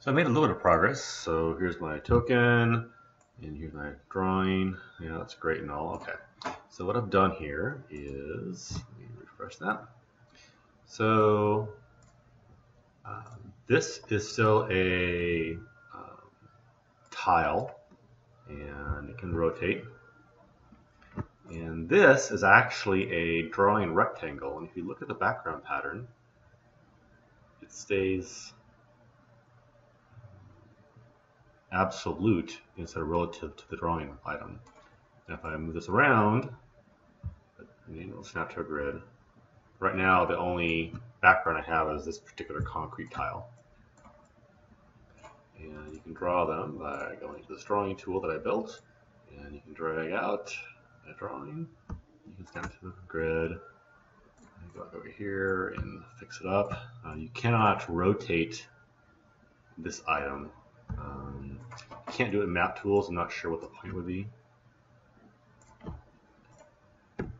So I made a little bit of progress. So here's my token, and here's my drawing. Yeah, that's great and all. Okay. So what I've done here is, let me refresh that. So this is still a tile, and it can rotate. And this is actually a drawing rectangle. And if you look at the background pattern, it stays absolute instead of relative to the drawing item. And if I move this around, it'll snap to a grid. Right now, the only background I have is this particular concrete tile. And you can draw them by going to this drawing tool that I built, and you can drag out a drawing. You can snap to the grid. Go over here and fix it up. You cannot rotate this item. You can't do it in map tools. I'm not sure what the point would be. And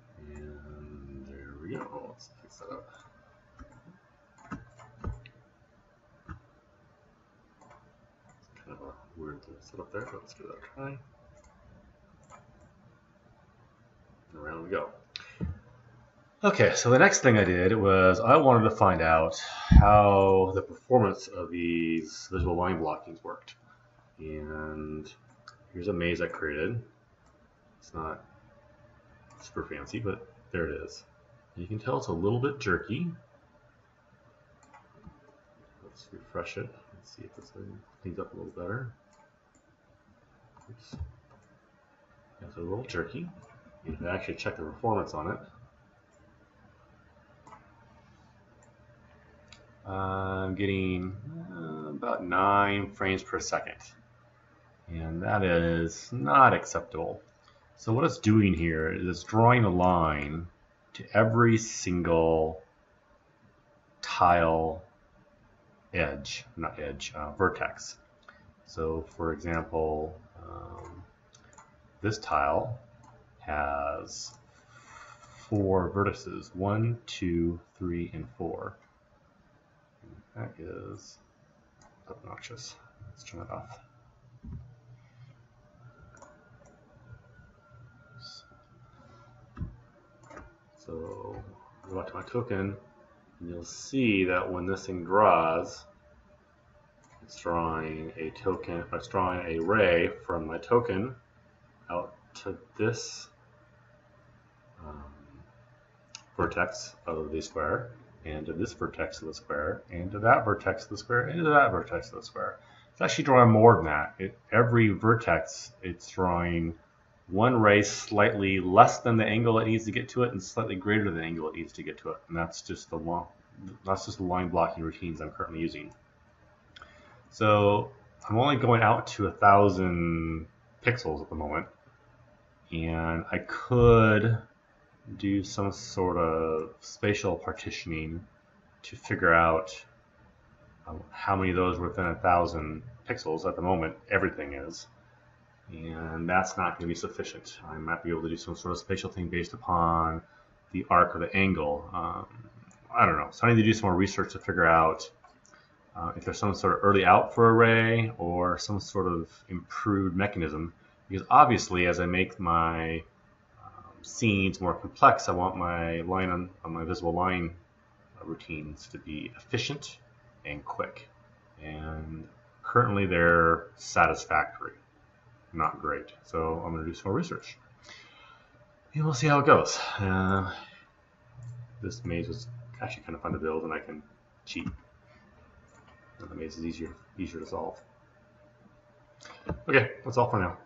there we go. Let's fix that up. It's kind of a weird setup there, but let's give that a try. And around we go. Okay, so the next thing I did was I wanted to find out how the performance of these visual line blockings worked. And here's a maze I created. It's not super fancy, but there it is. And you can tell it's a little bit jerky. Let's refresh it. Let's see if this cleans up a little better. Oops. It's a little jerky. You can actually check the performance on it. I'm getting about 9 frames per second, and that is not acceptable. So what it's doing here is it's drawing a line to every single tile edge, not edge, vertex. So for example, this tile has 4 vertices, 1, 2, 3, and 4. That is obnoxious. Let's turn that off. So go back to my token, and you'll see that when this thing draws, it's drawing a token. It's drawing a ray from my token out to this vertex of the square, and to this vertex of the square, and to that vertex of the square, and to that vertex of the square. It's actually drawing more than that. Every vertex, it's drawing one ray slightly less than the angle it needs to get to it, and slightly greater than the angle it needs to get to it. And that's just the line blocking routines I'm currently using. So I'm only going out to 1,000 pixels at the moment, and I could do some sort of spatial partitioning to figure out how many of those are within 1,000 pixels. At the moment, everything is, and that's not going to be sufficient. I might be able to do some sort of spatial thing based upon the arc or the angle. I don't know. So I need to do some more research to figure out if there's some sort of early out for array or some sort of improved mechanism, because obviously as I make my scenes more complex, I want my line on my visible line routines to be efficient and quick, and currently they're satisfactory, not great. So I'm going to do some more research, and we'll see how it goes. This maze was actually kind of fun to build, and I can cheat. And the maze is easier to solve. Okay, that's all for now.